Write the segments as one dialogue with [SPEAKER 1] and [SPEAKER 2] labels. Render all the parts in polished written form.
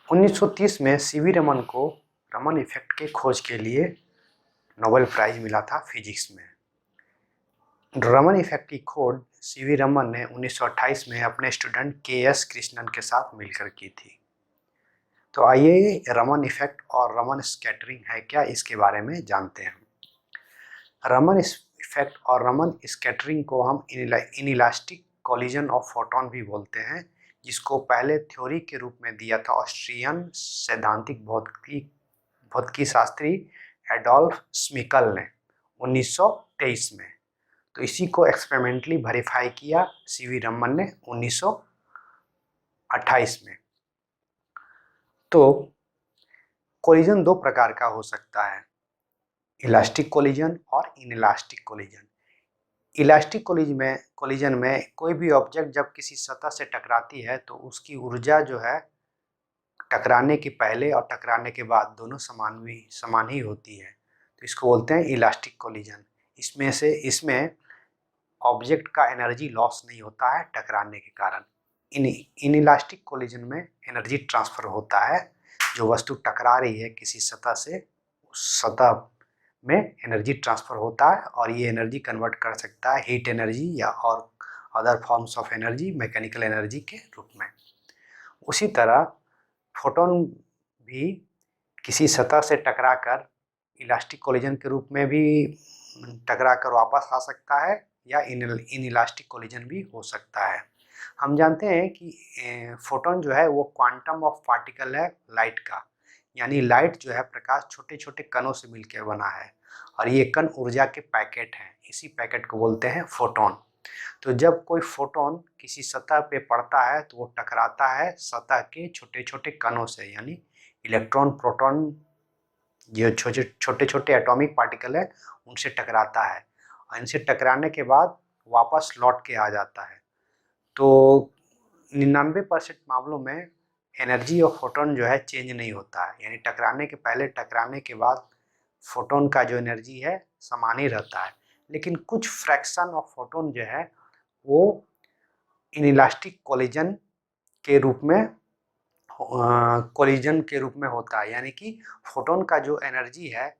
[SPEAKER 1] 1930 में सीवी रमन को रमन इफेक्ट के खोज के लिए नोबेल प्राइज मिला था फिजिक्स में। रमन इफेक्ट की खोज सीवी रमन ने 1928 में अपने स्टूडेंट के.एस. कृष्णन के साथ मिलकर की थी। तो आइए रमन इफेक्ट और रमन स्कैटरिंग है क्या, इसके बारे में जानते हैं। रमन इफेक्ट और रमन स्कैटरिंग को हम इनइलास्टिक कोलिजन ऑफ फोटॉन भी बोलते हैं, जिसको पहले थ्योरी के रूप में दिया था ऑस्ट्रियन सैद्धांतिक भौतिकी शास्त्री एडोल्फ स्मिकल ने 1923 में। तो इसी को एक्सपेरिमेंटली वेरीफाई किया सीवी रमन ने 1928 में। तो कोलिजन दो प्रकार का हो सकता है, इलास्टिक कोलिजन और इनइलास्टिक कोलिजन। इलास्टिक कोलिजन में कोई भी ऑब्जेक्ट जब किसी सतह से टकराती है तो उसकी ऊर्जा जो है टकराने के पहले और टकराने के बाद दोनों समान ही होती है। तो इसको बोलते हैं इलास्टिक कोलिजन। इसमें ऑब्जेक्ट का एनर्जी लॉस नहीं होता है टकराने के कारण। इनइलास्टिक कोलिजन में एनर्जी ट्रांसफर होता है, जो वस्तु टकरा रही है किसी सतह से, उस सतह में एनर्जी ट्रांसफर होता है और ये एनर्जी कन्वर्ट कर सकता है हीट एनर्जी या और other forms of energy, mechanical energy के रूप में। उसी तरह फोटोन भी किसी सतह से टकराकर इलास्टिक कोलिजन के रूप में भी टकराकर वापस आ सकता है या इनइलास्टिक कोलिजन भी हो सकता है। हम जानते हैं कि फोटोन जो है वो क्वांटम ऑफ पार्टिकल है लाइट का, यानी लाइट जो है प्रकाश छोटे छोटे कणों से मिलकर बना है और ये कण ऊर्जा के पैकेट हैं। इसी पैकेट को बोलते हैं फोटोन। तो जब कोई फोटोन किसी सतह पे पड़ता है तो वो टकराता है सतह के छोटे छोटे कणों से, यानी इलेक्ट्रॉन प्रोटॉन जो छोटे छोटे एटॉमिक पार्टिकल है उनसे टकराता है और इनसे टकराने के बाद वापस लौट के आ जाता है। तो 99% मामलों में एनर्जी ऑफ फोटोन जो है चेंज नहीं होता है, यानी टकराने के पहले टकराने के बाद फोटोन का जो एनर्जी है समान ही रहता है। लेकिन कुछ फ्रैक्शन ऑफ फोटोन जो है वो इनइलास्टिक कोलिजन के रूप में होता है, यानी कि फोटोन का जो एनर्जी है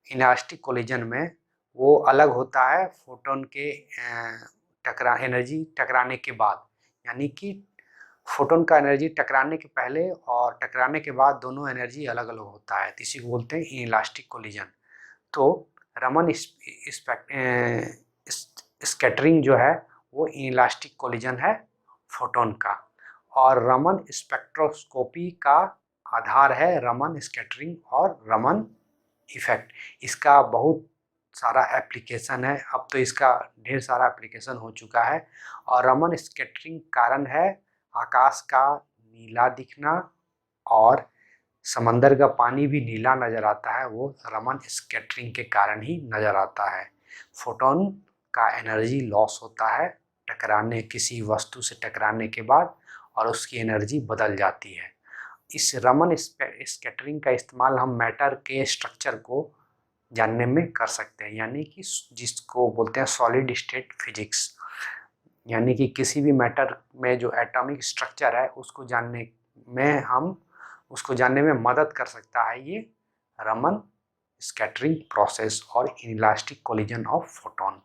[SPEAKER 1] इलास्टिक कोलिजन में वो अलग होता है फोटोन के एनर्जी टकराने के बाद। यानी कि फोटोन का एनर्जी टकराने के पहले और टकराने के बाद दोनों एनर्जी अलग अलग होता है, तो इसी को बोलते हैं इलास्टिक कोलिजन। तो रमन स्कैटरिंग जो है वो इलास्टिक कोलिजन है फोटोन का, और रमन स्पेक्ट्रोस्कोपी का आधार है रमन स्कैटरिंग और रमन इफेक्ट। इसका बहुत सारा एप्लीकेशन है, अब तो इसका ढेर सारा एप्लीकेशन हो चुका है। और रमन स्कैटरिंग कारण है आकाश का नीला दिखना और समंदर का पानी भी नीला नज़र आता है, वो रमन स्कैटरिंग के कारण ही नज़र आता है। फोटोन का एनर्जी लॉस होता है किसी वस्तु से टकराने के बाद और उसकी एनर्जी बदल जाती है। इस रमन स्कैटरिंग का इस्तेमाल हम मैटर के स्ट्रक्चर को जानने में कर सकते हैं, यानी कि जिसको बोलते हैं सॉलिड स्टेट फिजिक्स, यानी कि किसी भी मैटर में जो एटॉमिक स्ट्रक्चर है उसको जानने में मदद कर सकता है ये रमन स्कैटरिंग प्रोसेस और इनइलास्टिक कोलिजन ऑफ फोटोन।